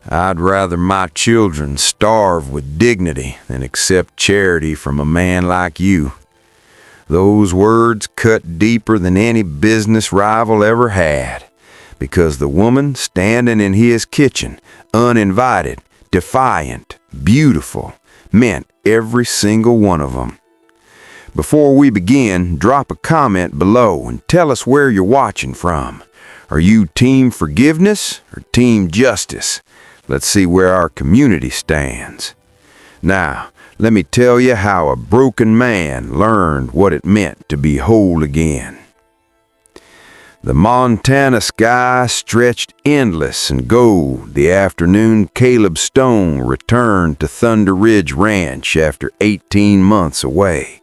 I'd rather my children starve with dignity than accept charity from a man like you. Those words cut deeper than any business rival ever had, because the woman standing in his kitchen, uninvited, defiant, beautiful, meant every single one of them. Before we begin, drop a comment below and tell us where you're watching from. Are you Team Forgiveness or Team Justice? Let's see where our community stands. Now, let me tell you how a broken man learned what it meant to be whole again. The Montana sky stretched endless and gold the afternoon Caleb Stone returned to Thunder Ridge Ranch after 18 months away.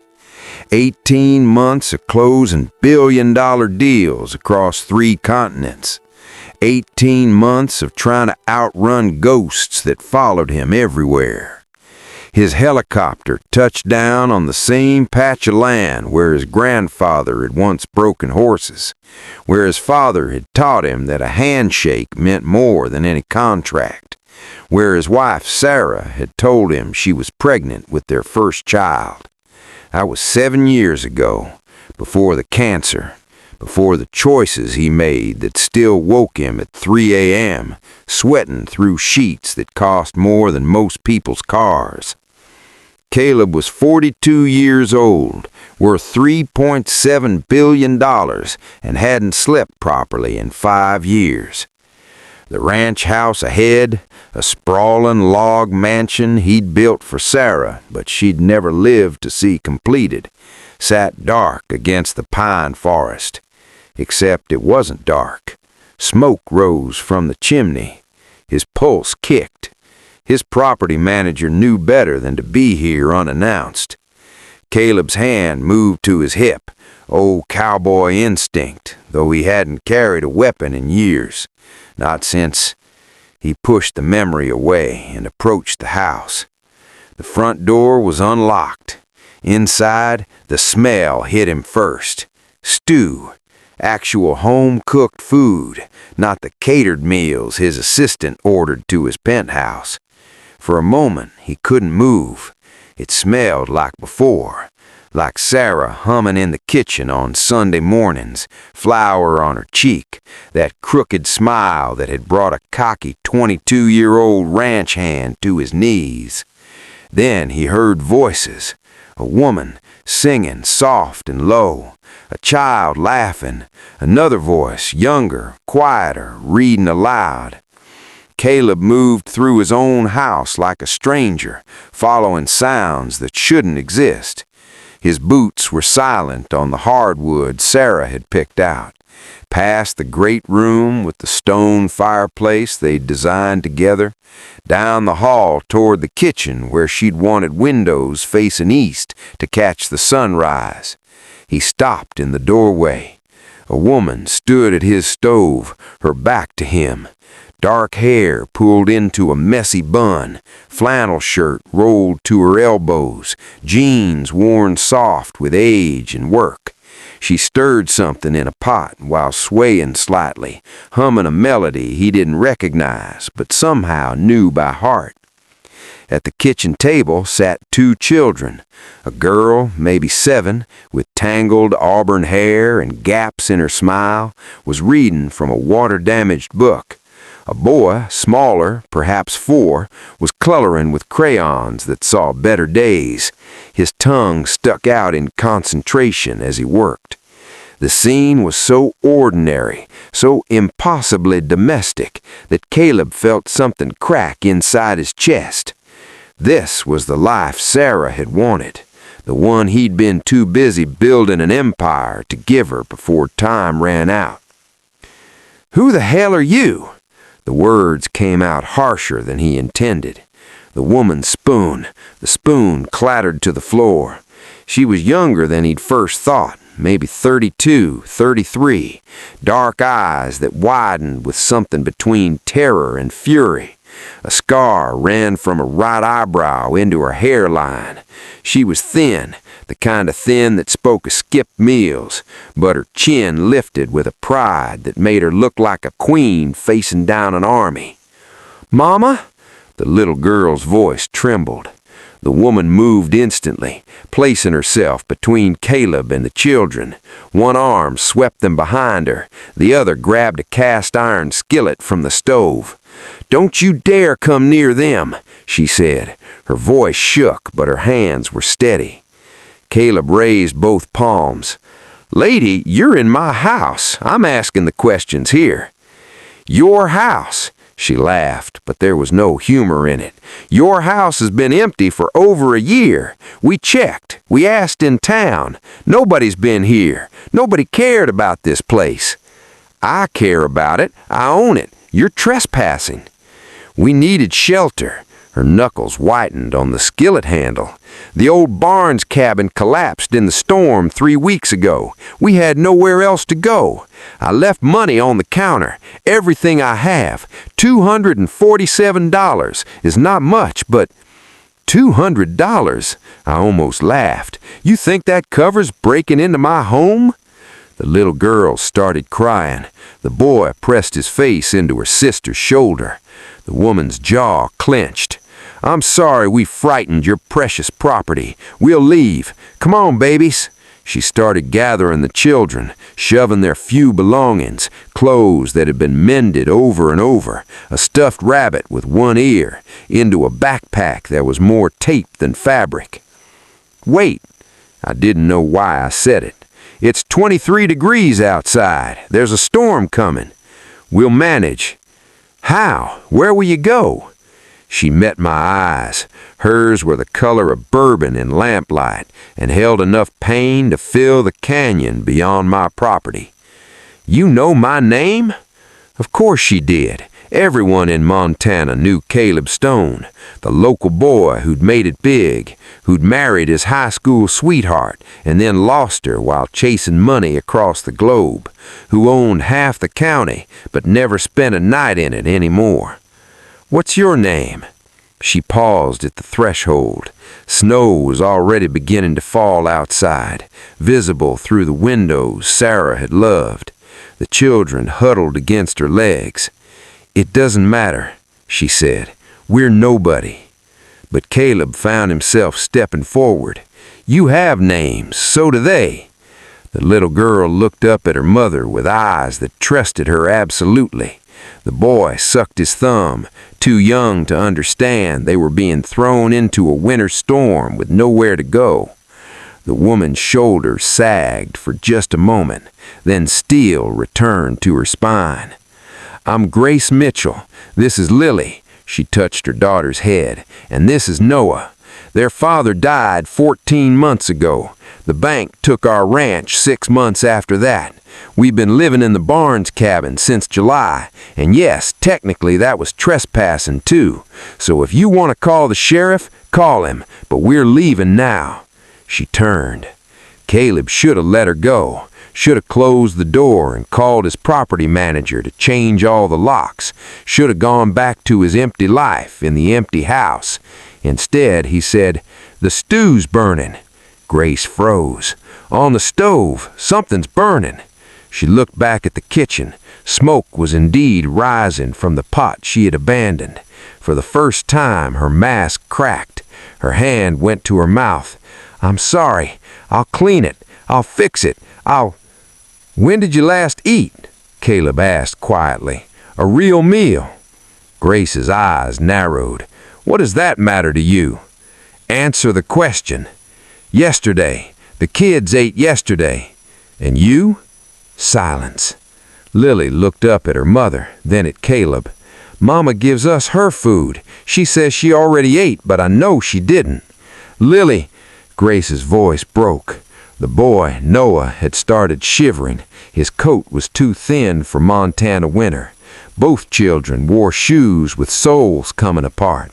18 months of closing billion-dollar deals across 3 continents. 18 months of trying to outrun ghosts that followed him everywhere. His helicopter touched down on the same patch of land where his grandfather had once broken horses, where his father had taught him that a handshake meant more than any contract, where his wife Sarah had told him she was pregnant with their first child. That was 7 years ago, before the cancer, before the choices he made that still woke him at 3 a.m., sweating through sheets that cost more than most people's cars. Caleb was 42 years old, worth $3.7 billion, and hadn't slept properly in 5 years. The ranch house ahead, a sprawling log mansion he'd built for Sarah, but she'd never lived to see completed, sat dark against the pine forest. Except it wasn't dark. Smoke rose from the chimney. His pulse kicked. His property manager knew better than to be here unannounced. Caleb's hand moved to his hip, old cowboy instinct, though he hadn't carried a weapon in years. Not since. He pushed the memory away and approached the house. The front door was unlocked. Inside, the smell hit him first. Stew. Actual home-cooked food, not the catered meals his assistant ordered to his penthouse. For a moment, he couldn't move. It smelled like before, like Sarah humming in the kitchen on Sunday mornings, flour on her cheek, that crooked smile that had brought a cocky 22-year-old ranch hand to his knees. Then he heard voices, a woman singing soft and low, a child laughing, another voice, younger, quieter, reading aloud. Caleb moved through his own house like a stranger, following sounds that shouldn't exist. His boots were silent on the hardwood Sarah had picked out. Past the great room with the stone fireplace they'd designed together, down the hall toward the kitchen where she'd wanted windows facing east to catch the sunrise. He stopped in the doorway. A woman stood at his stove, her back to him. Dark hair pulled into a messy bun, flannel shirt rolled to her elbows, jeans worn soft with age and work. She stirred something in a pot while swaying slightly, humming a melody he didn't recognize but somehow knew by heart. At the kitchen table sat 2 children. A girl, maybe 7, with tangled auburn hair and gaps in her smile, was reading from a water-damaged book. A boy, smaller, perhaps 4, was coloring with crayons that saw better days. His tongue stuck out in concentration as he worked. The scene was so ordinary, so impossibly domestic, that Caleb felt something crack inside his chest. This was the life Sarah had wanted, the one he'd been too busy building an empire to give her before time ran out. "Who the hell are you?" The words came out harsher than he intended. The woman's spoon, the spoon clattered to the floor. She was younger than he'd first thought, maybe 32, 33, dark eyes that widened with something between terror and fury. A scar ran from her right eyebrow into her hairline. She was thin, the kind of thin that spoke of skipped meals, but her chin lifted with a pride that made her look like a queen facing down an army. "Mama?" The little girl's voice trembled. The woman moved instantly, placing herself between Caleb and the children. One arm swept them behind her, the other grabbed a cast-iron skillet from the stove. "Don't you dare come near them," she said. Her voice shook, but her hands were steady. Caleb raised both palms. "Lady, you're in my house. I'm asking the questions here." "Your house." She laughed, but there was no humor in it. "Your house has been empty for over a year. We checked. We asked in town. Nobody's been here. Nobody cared about this place." "I care about it. I own it. You're trespassing." "We needed shelter." Her knuckles whitened on the skillet handle. "The old Barnes cabin collapsed in the storm 3 weeks ago. We had nowhere else to go. I left money on the counter, everything I have. $247 is not much, but..." $200? I almost laughed. "You think that covers breaking into my home?" The little girl started crying. The boy pressed his face into her sister's shoulder. The woman's jaw clenched. "I'm sorry we frightened your precious property. We'll leave. Come on, babies." She started gathering the children, shoving their few belongings, clothes that had been mended over and over, a stuffed rabbit with one ear, into a backpack that was more tape than fabric. "Wait." I didn't know why I said it. "It's 23 degrees outside. There's a storm coming." "We'll manage." "How? Where will you go?" She met my eyes. Hers were the color of bourbon in lamplight and held enough pain to fill the canyon beyond my property. "You know my name?" Of course she did. Everyone in Montana knew Caleb Stone, the local boy who'd made it big, who'd married his high school sweetheart and then lost her while chasing money across the globe, who owned half the county but never spent a night in it anymore. "What's your name?" She paused at the threshold. Snow was already beginning to fall outside, visible through the windows Sarah had loved. The children huddled against her legs. "It doesn't matter," she said. "We're nobody." But Caleb found himself stepping forward. "You have names, so do they." The little girl looked up at her mother with eyes that trusted her absolutely. The boy sucked his thumb, too young to understand they were being thrown into a winter storm with nowhere to go. The woman's shoulders sagged for just a moment, then steel returned to her spine. "I'm Grace Mitchell. This is Lily." She touched her daughter's head. "And this is Noah. Their father died 14 months ago. The bank took our ranch 6 months after that. We've been living in the Barnes cabin since July, and yes, technically that was trespassing too. So if you want to call the sheriff, call him, but we're leaving now." She turned. Caleb should have let her go, should have closed the door and called his property manager to change all the locks, should have gone back to his empty life in the empty house. Instead, he said, "The stew's burning." Grace froze. "On the stove, something's burning." She looked back at the kitchen. Smoke was indeed rising from the pot she had abandoned. For the first time, her mask cracked. Her hand went to her mouth. "I'm sorry. I'll clean it. I'll fix it. When did you last eat?" Caleb asked quietly. "A real meal." Grace's eyes narrowed. "What does that matter to you?" "Answer the question." "Yesterday. The kids ate yesterday." "And you?" Silence. Lily looked up at her mother, then at Caleb. "Mama gives us her food. She says she already ate, but I know she didn't." "Lily," Grace's voice broke. The boy, Noah, had started shivering. His coat was too thin for Montana winter. Both children wore shoes with soles coming apart.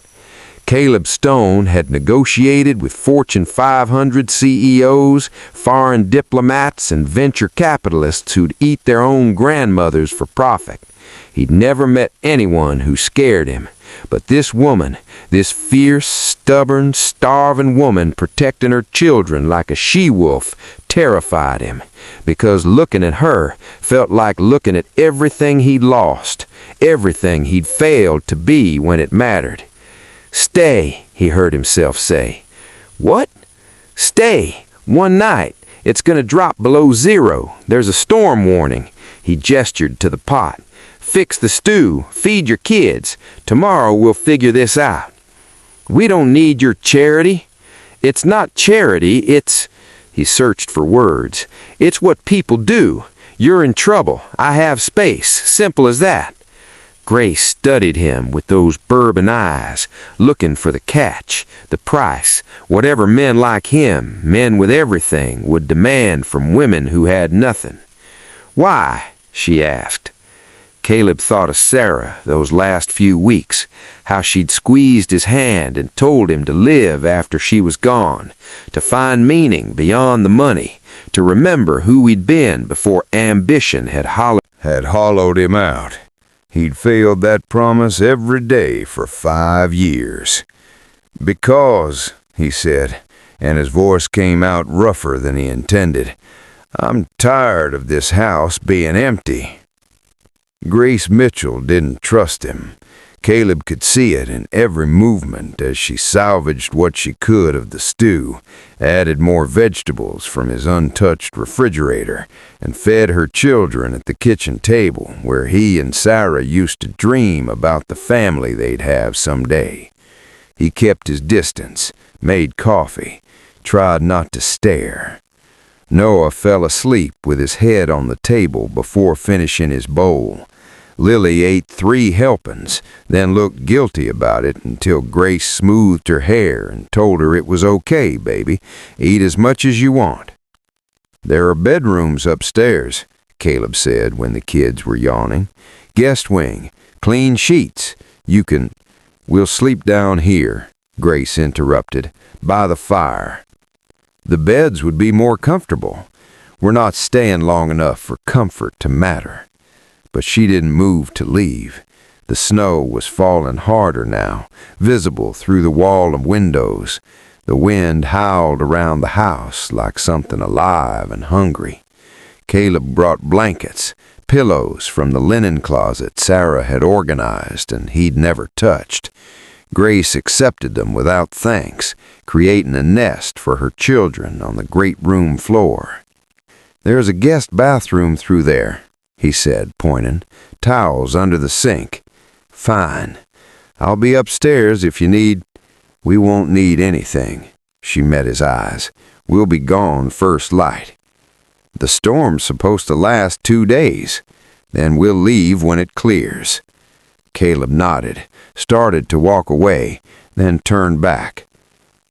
Caleb Stone had negotiated with Fortune 500 CEOs, foreign diplomats, and venture capitalists who'd eat their own grandmothers for profit. He'd never met anyone who scared him, but this woman, this fierce, stubborn, starving woman protecting her children like a she-wolf, terrified him, because looking at her felt like looking at everything he'd lost, everything he'd failed to be when it mattered. "Stay," he heard himself say. "What?" "Stay. One night. It's gonna drop below zero. There's a storm warning." He gestured to the pot. "Fix the stew. Feed your kids. Tomorrow we'll figure this out." "We don't need your charity." "It's not charity, it's—" He searched for words. "It's what people do. You're in trouble. I have space. Simple as that." Grace studied him with those bourbon eyes, looking for the catch, the price, whatever men like him, men with everything, would demand from women who had nothing. "Why?" she asked. Caleb thought of Sarah those last few weeks, how she'd squeezed his hand and told him to live after she was gone, to find meaning beyond the money, to remember who he'd been before ambition had hollowed him out. He'd failed that promise every day for 5 years. "Because," he said, and his voice came out rougher than he intended, "I'm tired of this house being empty." Grace Mitchell didn't trust him. Caleb could see it in every movement as she salvaged what she could of the stew, added more vegetables from his untouched refrigerator, and fed her children at the kitchen table where he and Sarah used to dream about the family they'd have someday. He kept his distance, made coffee, tried not to stare. Noah fell asleep with his head on the table before finishing his bowl. Lily ate 3 helpings, then looked guilty about it until Grace smoothed her hair and told her it was okay, baby. Eat as much as you want. "There are bedrooms upstairs," Caleb said when the kids were yawning. "Guest wing, clean sheets. We'll sleep down here," Grace interrupted, "by the fire." "The beds would be more comfortable. We're not staying long enough for comfort to matter." But she didn't move to leave. The snow was falling harder now, visible through the wall of windows. The wind howled around the house like something alive and hungry. Caleb brought blankets, pillows from the linen closet Sarah had organized and he'd never touched. Grace accepted them without thanks, creating a nest for her children on the great room floor. "There's a guest bathroom through there," he said, pointing. "Towels under the sink." "Fine. I'll be upstairs if you need—" "We won't need anything." She met his eyes. "We'll be gone first light." "The storm's supposed to last 2 days. Then we'll leave when it clears." Caleb nodded, started to walk away, then turned back.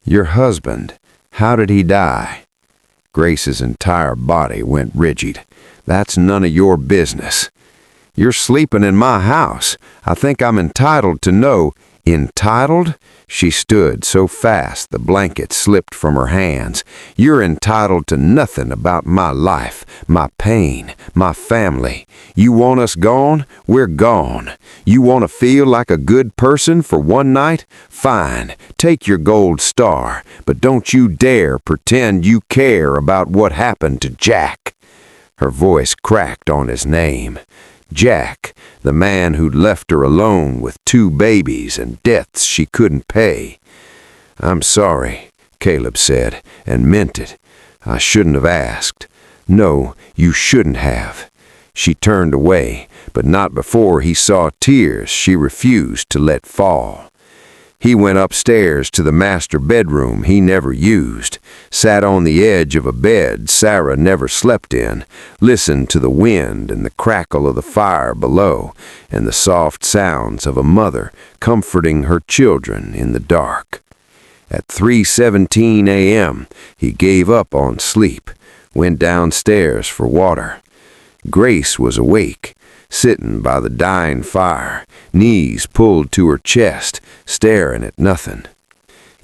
"Your husband, how did he die?" Grace's entire body went rigid. "That's none of your business." "You're sleeping in my house. I think I'm entitled to know." "Entitled?" She stood so fast the blanket slipped from her hands. "You're entitled to nothing about my life, my pain, my family. You want us gone? We're gone. You want to feel like a good person for one night? Fine, take your gold star, but don't you dare pretend you care about what happened to Jack." Her voice cracked on his name. Jack, the man who'd left her alone with 2 babies and debts she couldn't pay. "I'm sorry," Caleb said, and meant it. "I shouldn't have asked." "No, you shouldn't have." She turned away, but not before he saw tears she refused to let fall. He went upstairs to the master bedroom he never used, sat on the edge of a bed Sarah never slept in, listened to the wind and the crackle of the fire below, and the soft sounds of a mother comforting her children in the dark. At 3:17 a.m., he gave up on sleep, went downstairs for water. Grace was awake, sitting by the dying fire, knees pulled to her chest, staring at nothing.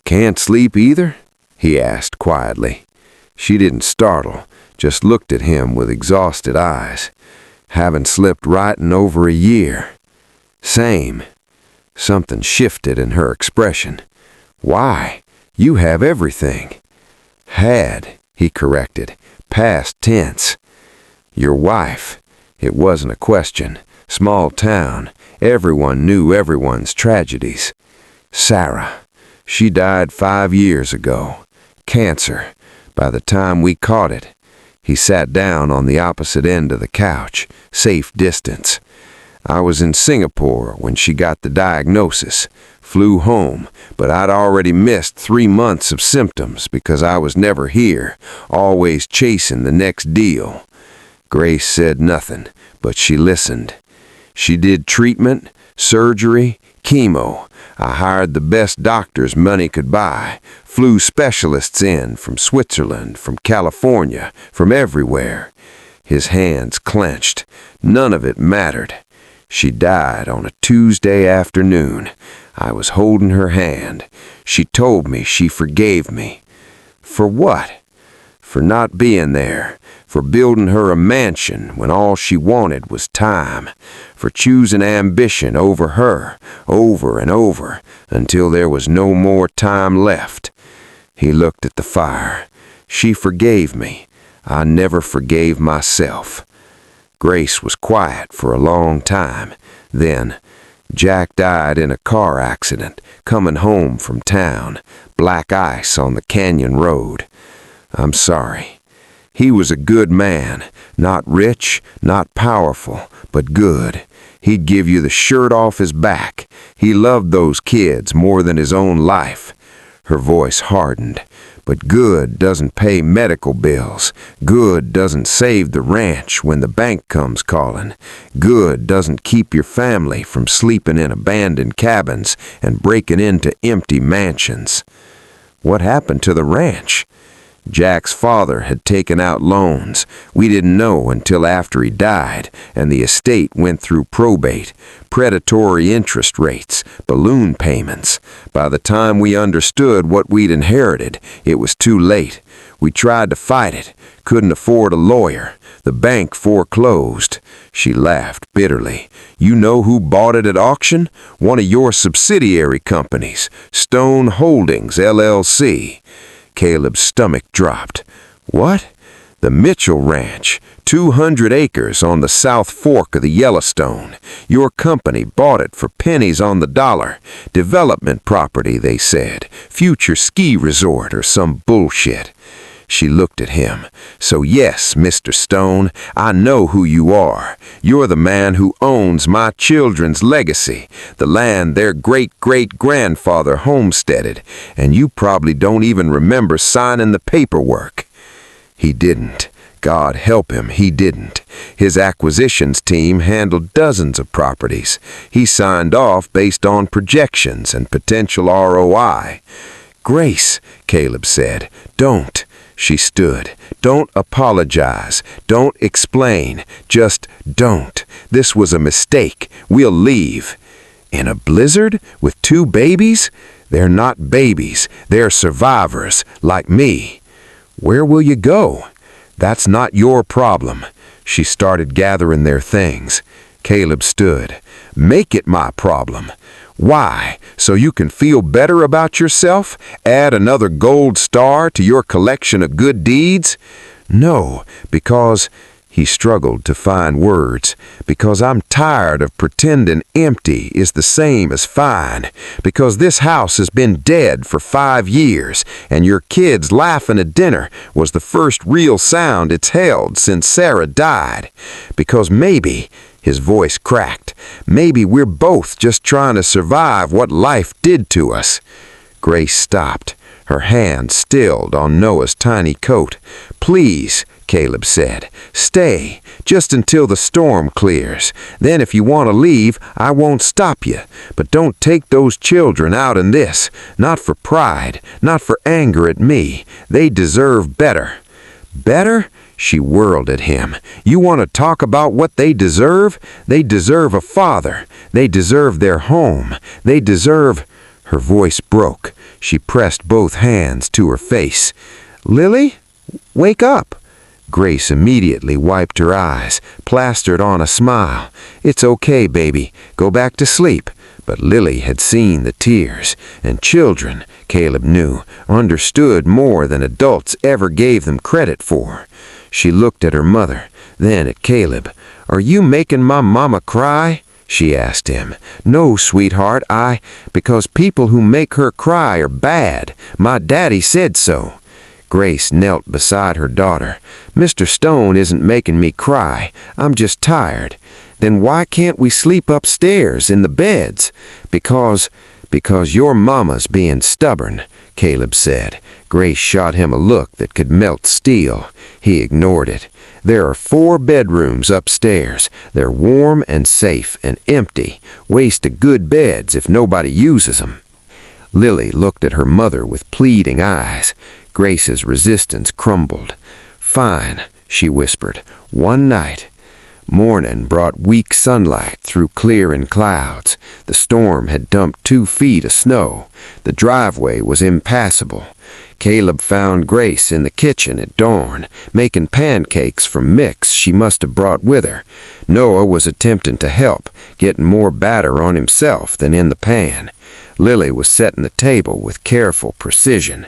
"Can't sleep either?" he asked quietly. She didn't startle, just looked at him with exhausted eyes. Haven't slept right in over a year. Same. Something shifted in her expression. Why? You have everything. Had, he corrected. Past tense. Your wife. It wasn't a question. Small town. Everyone knew everyone's tragedies. Sarah. She died 5 years ago. Cancer. By the time we caught it. He sat down on the opposite end of the couch, safe distance. I was in Singapore when she got the diagnosis. Flew home, but I'd already missed 3 months of symptoms because I was never here, always chasing the next deal. Grace said nothing, but she listened. She did treatment, surgery, chemo. I hired the best doctors money could buy, flew specialists in from Switzerland, from California, from everywhere. His hands clenched. None of it mattered. She died on a Tuesday afternoon. I was holding her hand. She told me she forgave me. For what? For not being there. For building her a mansion when all she wanted was time. For choosing ambition over her, over and over, until there was no more time left. He looked at the fire. She forgave me. I never forgave myself. Grace was quiet for a long time. Then, Jack died in a car accident, coming home from town. Black ice on the canyon road. I'm sorry. He was a good man, not rich, not powerful, but good. He'd give you the shirt off his back. He loved those kids more than his own life. Her voice hardened. But good doesn't pay medical bills. Good doesn't save the ranch when the bank comes calling. Good doesn't keep your family from sleeping in abandoned cabins and breaking into empty mansions. What happened to the ranch? Jack's father had taken out loans. We didn't know until after he died, and the estate went through probate, predatory interest rates, balloon payments. By the time we understood what we'd inherited, it was too late. We tried to fight it, couldn't afford a lawyer. The bank foreclosed. She laughed bitterly. You know who bought it at auction? One of your subsidiary companies, Stone Holdings, LLC. Caleb's stomach dropped. What? The Mitchell Ranch, 200 acres on the South Fork of the Yellowstone. Your company bought it for pennies on the dollar. Development property, they said. Future ski resort or some bullshit. She looked at him. So yes, Mr. Stone, I know who you are. You're the man who owns my children's legacy, the land their great-great-grandfather homesteaded, and you probably don't even remember signing the paperwork. He didn't. God help him, he didn't. His acquisitions team handled dozens of properties. He signed off based on projections and potential ROI. Grace, Caleb said, don't. She stood. Don't apologize. Don't explain. Just don't. This was a mistake. We'll leave. In a blizzard? With 2 babies? They're not babies. They're survivors, like me. Where will you go? That's not your problem. She started gathering their things. Caleb stood. Make it my problem. Why? So you can feel better about yourself? Add another gold star to your collection of good deeds? No, because, he struggled to find words, because I'm tired of pretending empty is the same as fine, because this house has been dead for 5 years, and your kids laughing at dinner was the first real sound it's held since Sarah died, because maybe, his voice cracked, maybe we're both just trying to survive what life did to us. Grace stopped, her hand stilled on Noah's tiny coat. Please, Caleb said, stay, just until the storm clears. Then if you want to leave, I won't stop you. But don't take those children out in this, not for pride, not for anger at me. They deserve better. Better? She whirled at him. You want to talk about what they deserve? They deserve a father. They deserve their home. They deserve... Her voice broke. She pressed both hands to her face. Lily, wake up. Grace immediately wiped her eyes, plastered on a smile. "It's okay, baby. Go back to sleep." But Lily had seen the tears, and children, Caleb knew, understood more than adults ever gave them credit for. She looked at her mother, then at Caleb. "Are you making my mama cry?" she asked him. "No, sweetheart, because people who make her cry are bad. My daddy said so." Grace knelt beside her daughter. "Mr. Stone isn't making me cry. I'm just tired." "Then why can't we sleep upstairs in the beds?" Because your mama's being stubborn," Caleb said. Grace shot him a look that could melt steel. He ignored it. "There are 4 bedrooms upstairs. They're warm and safe and empty. Waste of good beds if nobody uses them." Lily looked at her mother with pleading eyes. Grace's resistance crumbled. "Fine," she whispered. "One night." Morning brought weak sunlight through clearing clouds. The storm had dumped 2 feet of snow. The driveway was impassable. Caleb found Grace in the kitchen at dawn, making pancakes from mix she must have brought with her. Noah was attempting to help, getting more batter on himself than in the pan. Lily was setting the table with careful precision.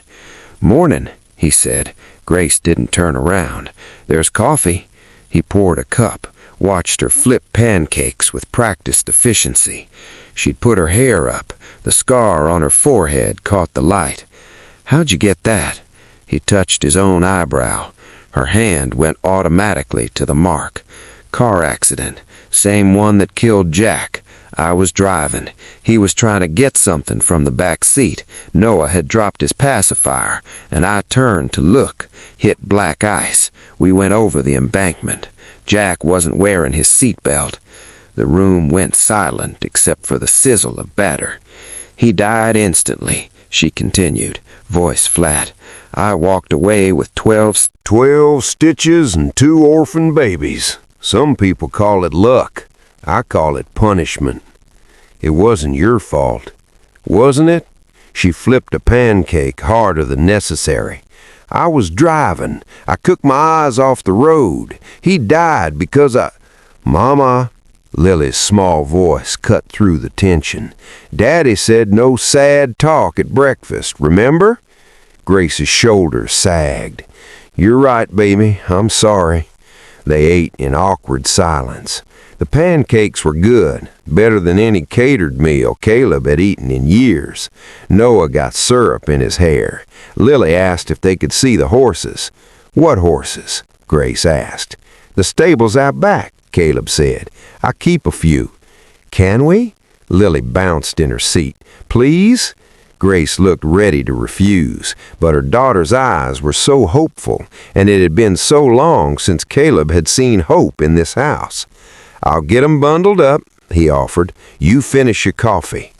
"Morning," he said. Grace didn't turn around. "There's coffee." He poured a cup, watched her flip pancakes with practiced efficiency. She'd put her hair up. The scar on her forehead caught the light. "How'd you get that?" He touched his own eyebrow. Her hand went automatically to the mark. "Car accident. Same one that killed Jack. I was driving. He was trying to get something from the back seat. Noah had dropped his pacifier, and I turned to look. Hit black ice. We went over the embankment. Jack wasn't wearing his seatbelt." The room went silent except for the sizzle of batter. "He died instantly," she continued, voice flat. "I walked away with 12 stitches and 2 orphan babies. Some people call it luck. I call it punishment. It wasn't your fault, wasn't it?" She flipped a pancake harder than necessary. "I was driving. I took my eyes off the road. He died because Mama," Lily's small voice cut through the tension. "Daddy said no sad talk at breakfast, remember?" Grace's shoulders sagged. "You're right, baby. I'm sorry." They ate in awkward silence. The pancakes were good, better than any catered meal Caleb had eaten in years. Noah got syrup in his hair. Lily asked if they could see the horses. "What horses?" Grace asked. "The stables out back," Caleb said. "I keep a few." "Can we?" Lily bounced in her seat. "Please?" Grace looked ready to refuse, but her daughter's eyes were so hopeful, and it had been so long since Caleb had seen hope in this house. "I'll get 'em bundled up," he offered. "You finish your coffee."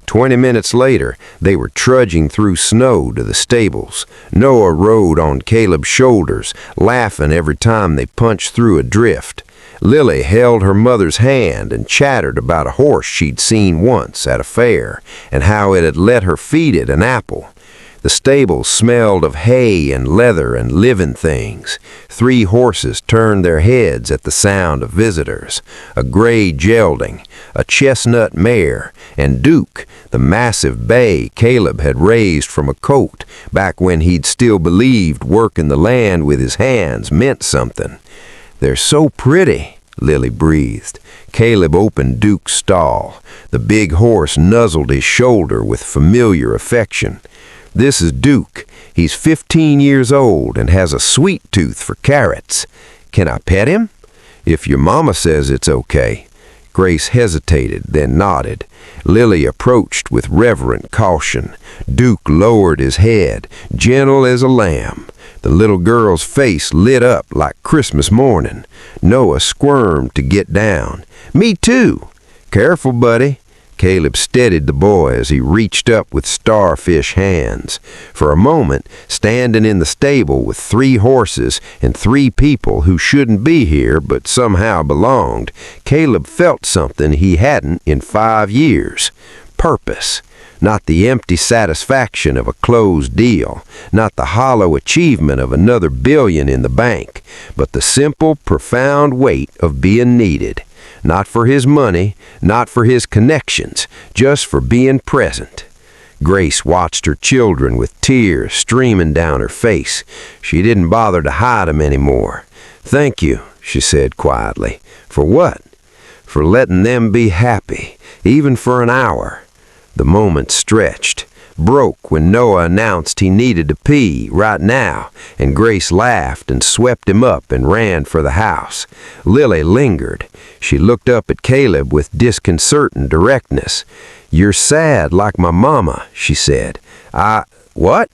20 minutes later, they were trudging through snow to the stables. Noah rode on Caleb's shoulders, laughing every time they punched through a drift. Lily held her mother's hand and chattered about a horse she'd seen once at a fair, and how it had let her feed it an apple. The stables smelled of hay and leather and living things. 3 horses turned their heads at the sound of visitors. A gray gelding, a chestnut mare, and Duke, the massive bay Caleb had raised from a colt back when he'd still believed working the land with his hands meant something. "They're so pretty," Lily breathed. Caleb opened Duke's stall. The big horse nuzzled his shoulder with familiar affection. "This is Duke. He's 15 years old and has a sweet tooth for carrots. Can I pet him?" "If your mama says it's okay." Grace hesitated, then nodded. Lily approached with reverent caution. Duke lowered his head, gentle as a lamb. The little girl's face lit up like Christmas morning. Noah squirmed to get down. "Me too." "Careful, buddy." Caleb steadied the boy as he reached up with starfish hands. For a moment, standing in the stable with 3 horses and 3 people who shouldn't be here but somehow belonged, Caleb felt something he hadn't in 5 years. Purpose. Not the empty satisfaction of a closed deal, not the hollow achievement of another billion in the bank, but the simple, profound weight of being needed. Not for his money, not for his connections, just for being present. Grace watched her children with tears streaming down her face. She didn't bother to hide them anymore. "Thank you," she said quietly. "For what?" "For letting them be happy, even for an hour." The moment stretched, broke when Noah announced he needed to pee right now, and Grace laughed and swept him up and ran for the house. Lily lingered. She looked up at Caleb with disconcerting directness. "You're sad like my mama," she said. What?"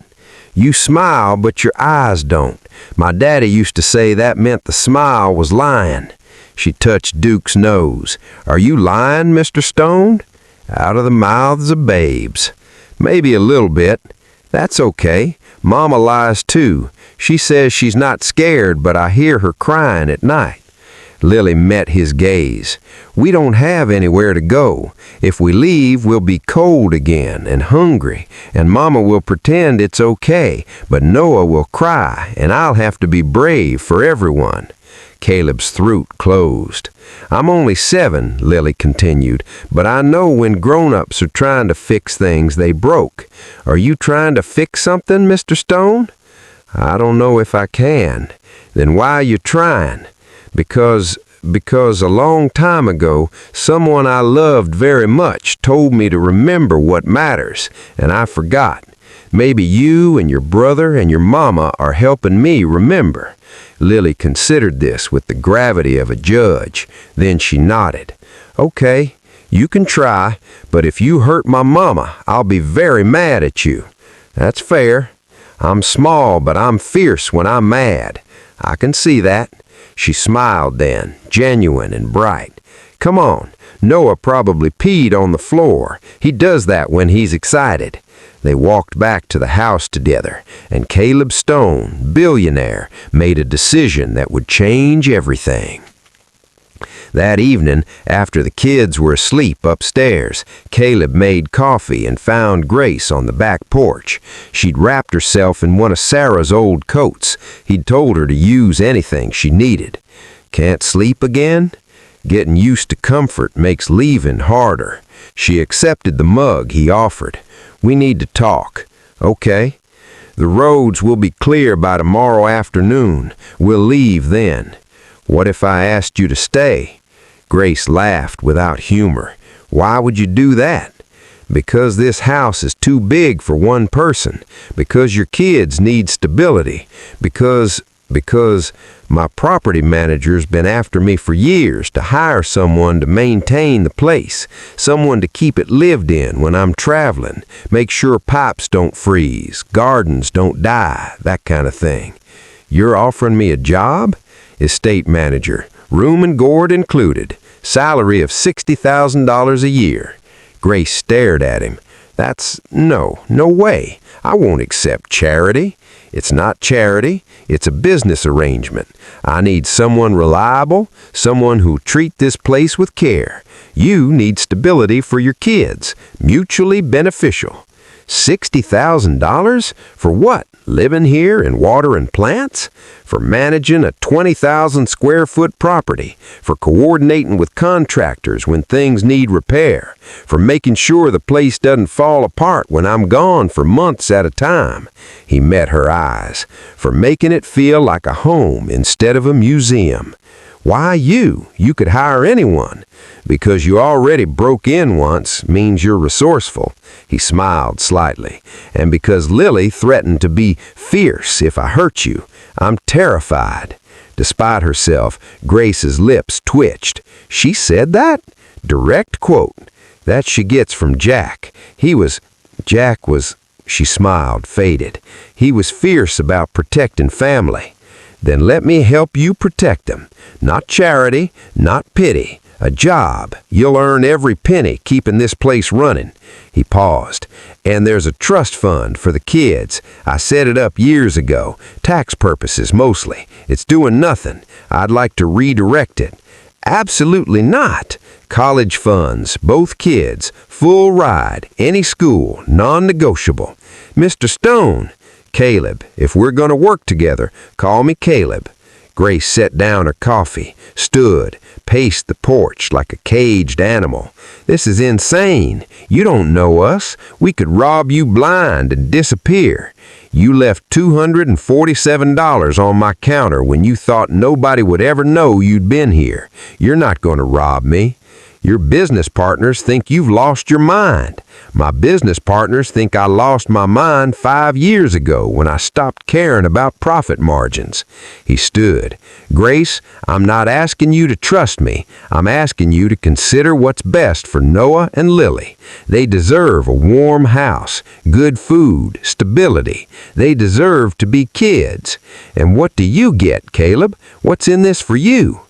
"You smile, but your eyes don't. My daddy used to say that meant the smile was lying." She touched Duke's nose. "Are you lying, Mr. Stone?" "Out of the mouths of babes." "Maybe a little bit. That's okay. Mama lies too. She says she's not scared, but I hear her crying at night." Lily met his gaze. "We don't have anywhere to go. If we leave, we'll be cold again and hungry, and Mama will pretend it's okay, but Noah will cry, and I'll have to be brave for everyone." Caleb's throat closed. "I'm only 7, Lily continued, "but I know when grown-ups are trying to fix things they broke. Are you trying to fix something, Mr. Stone?" "I don't know if I can." "Then why are you trying?" Because a long time ago, someone I loved very much told me to remember what matters, and I forgot. Maybe you and your brother and your mama are helping me remember." Lily considered this with the gravity of a judge. Then she nodded. "Okay, you can try, but if you hurt my mama, I'll be very mad at you." "That's fair. I'm small, but I'm fierce when I'm mad. I can see that." She smiled then, genuine and bright. "Come on, Noah probably peed on the floor. He does that when he's excited." They walked back to the house together, and Caleb Stone, billionaire, made a decision that would change everything. That evening, after the kids were asleep upstairs, Caleb made coffee and found Grace on the back porch. She'd wrapped herself in one of Sarah's old coats. He'd told her to use anything she needed. "Can't sleep again?" Getting used to comfort makes leaving harder. She accepted the mug he offered. "We need to talk." "Okay." "The roads will be clear by tomorrow afternoon. We'll leave then." "What if I asked you to stay?" Grace laughed without humor. "Why would you do that?" "Because this house is too big for one person. Because your kids need stability. Because my property manager's been after me for years to hire someone to maintain the place, someone to keep it lived in when I'm traveling, make sure pipes don't freeze, gardens don't die, that kind of thing." "You're offering me a job?" "Estate manager, room and board included, salary of $60,000 a year." Grace stared at him. No way. I won't accept charity." "It's not charity. It's a business arrangement. I need someone reliable, someone who'll treat this place with care. You need stability for your kids, mutually beneficial." $60,000? For what? Living here and watering plants? For managing a 20,000 square foot property? For coordinating with contractors when things need repair? For making sure the place doesn't fall apart when I'm gone for months at a time? He met her eyes. For making it feel like a home instead of a museum. "Why you? You could hire anyone." "Because you already broke in once means you're resourceful." He smiled slightly. "And because Lily threatened to be fierce if I hurt you. I'm terrified." Despite herself, Grace's lips twitched. "She said that?" "Direct quote. That she gets from Jack. Jack was, she smiled, faded. "He was fierce about protecting family." "Then let me help you protect them. Not charity, not pity. A job. You'll earn every penny keeping this place running." He paused. "And there's a trust fund for the kids. I set it up years ago. Tax purposes mostly. It's doing nothing. I'd like to redirect it." Absolutely not. College funds, both kids, full ride, any school, non-negotiable. Mr. Stone, Caleb, if we're going to work together, call me Caleb. Grace set down her coffee, stood, paced the porch like a caged animal. This is insane. You don't know us. We could rob you blind and disappear. You left $247 on my counter when you thought nobody would ever know you'd been here. You're not going to rob me. Your business partners think you've lost your mind. My business partners think I lost my mind 5 years ago when I stopped caring about profit margins. He stood. Grace, I'm not asking you to trust me. I'm asking you to consider what's best for Noah and Lily. They deserve a warm house, good food, stability. They deserve to be kids. And what do you get, Caleb? What's in this for you?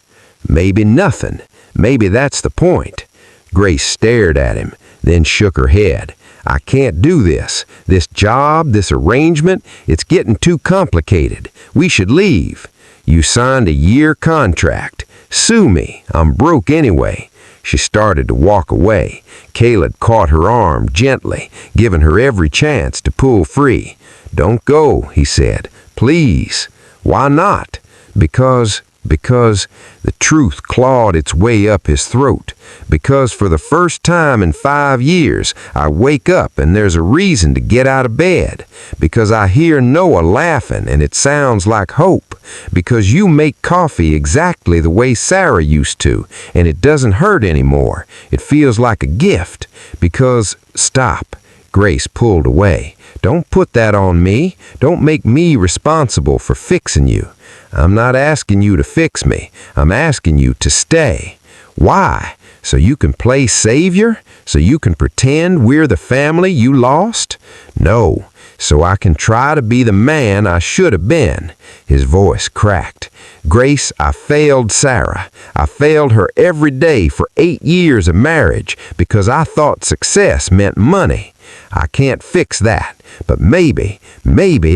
Maybe nothing. Maybe that's the point. Grace stared at him, then shook her head. I can't do this. This job, this arrangement, it's getting too complicated. We should leave. You signed a year contract. Sue me. I'm broke anyway. She started to walk away. Caleb caught her arm gently, giving her every chance to pull free. Don't go, he said. Please. Why not? Because the truth clawed its way up his throat. Because for the first time in 5 years, I wake up and there's a reason to get out of bed. Because I hear Noah laughing and it sounds like hope. Because you make coffee exactly the way Sarah used to, and it doesn't hurt anymore. It feels like a gift. Because, stop. Grace pulled away. Don't put that on me. Don't make me responsible for fixing you. I'm not asking you to fix me. I'm asking you to stay. Why? So you can play savior? So you can pretend we're the family you lost? No. So I can try to be the man I should have been. His voice cracked. Grace, I failed Sarah. I failed her every day for 8 years of marriage because I thought success meant money. I can't fix that, but maybe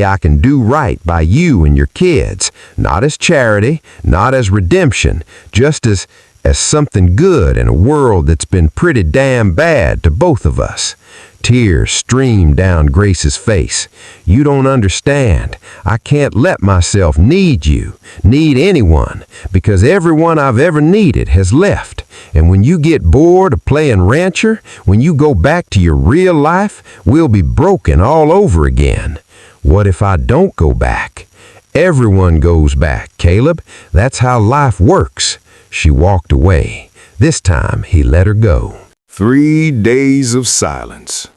I can do right by you and your kids, not as charity, not as redemption, just as something good in a world that's been pretty damn bad to both of us. Tears streamed down Grace's face. You don't understand. I can't let myself need you, need anyone, because everyone I've ever needed has left. And when you get bored of playing rancher, when you go back to your real life, we'll be broken all over again. What if I don't go back? Everyone goes back, Caleb. That's how life works. She walked away. This time he let her go. 3 days of silence.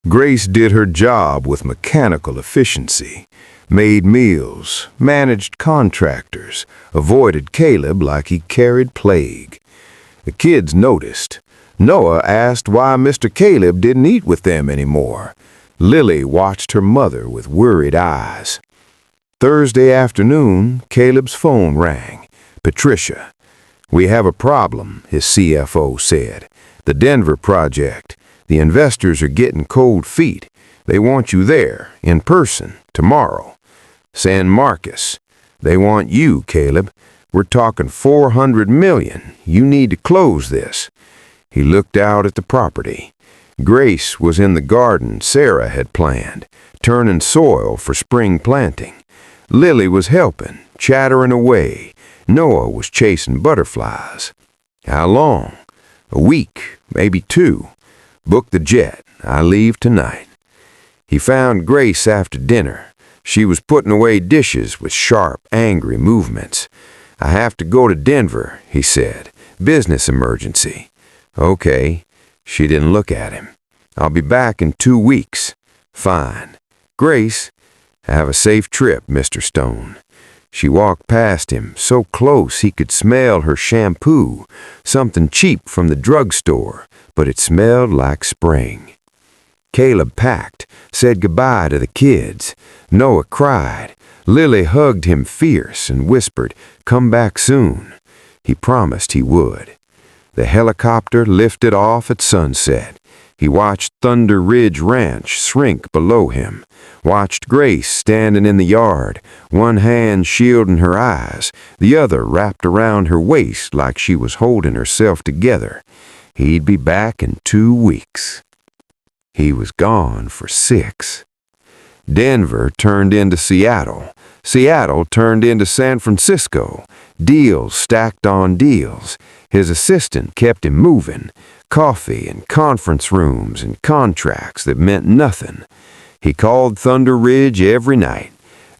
Grace did her job with mechanical efficiency, made meals, managed contractors, avoided Caleb like he carried plague. The kids noticed. Noah asked why Mr. Caleb didn't eat with them anymore. Lily watched her mother with worried eyes. Thursday afternoon, Caleb's phone rang. Patricia. We have a problem, his CFO said. The Denver project. The investors are getting cold feet. They want you there, in person, tomorrow. San Marcos. They want you, Caleb. We're talking $400 million. You need to close this. He looked out at the property. Grace was in the garden Sarah had planned, turning soil for spring planting. Lily was helping, chattering away. Noah was chasing butterflies. How long? A week, maybe 2. Book the jet. I leave tonight. He found Grace after dinner. She was putting away dishes with sharp, angry movements. I have to go to Denver, he said. Business emergency. Okay. She didn't look at him. I'll be back in 2 weeks. Fine. Grace, have a safe trip, Mr. Stone. She walked past him, so close he could smell her shampoo, something cheap from the drugstore, but it smelled like spring. Caleb packed, said goodbye to the kids. Noah cried. Lily hugged him fierce and whispered, "Come back soon." He promised he would. The helicopter lifted off at sunset. He watched Thunder Ridge Ranch shrink below him, watched Grace standing in the yard, one hand shielding her eyes, the other wrapped around her waist like she was holding herself together. He'd be back in 2 weeks. He was gone for 6. Denver turned into Seattle. Seattle turned into San Francisco. Deals stacked on deals. His assistant kept him moving. Coffee and conference rooms and contracts that meant nothing. He called Thunder Ridge every night.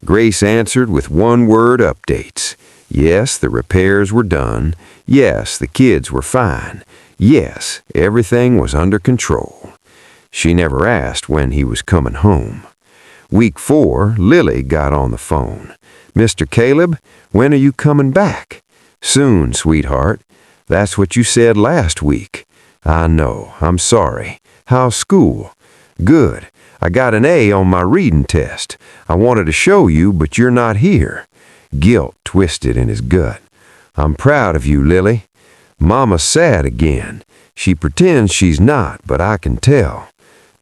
Grace answered with one-word updates. Yes, the repairs were done. Yes, the kids were fine. Yes, everything was under control. She never asked when he was coming home. Week 4, Lily got on the phone. "Mr. Caleb, when are you coming back?" "Soon, sweetheart. That's what you said last week." "I know. I'm sorry. How's school?" "Good. I got an A on my reading test. I wanted to show you, but you're not here." Guilt twisted in his gut. "I'm proud of you, Lily." "Mama's sad again. She pretends she's not, but I can tell."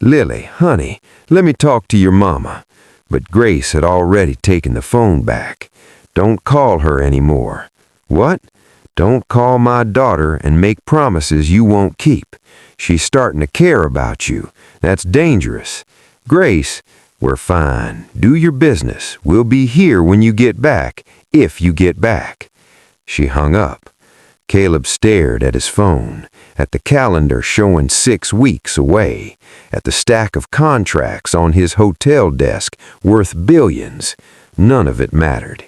"Lily, honey, let me talk to your mama." But Grace had already taken the phone back. "Don't call her anymore." "What?" "Don't call my daughter and make promises you won't keep. She's starting to care about you. That's dangerous." "Grace, we're fine. Do your business. We'll be here when you get back, if you get back." She hung up. Caleb stared at his phone, at the calendar showing 6 weeks away, at the stack of contracts on his hotel desk worth billions. None of it mattered.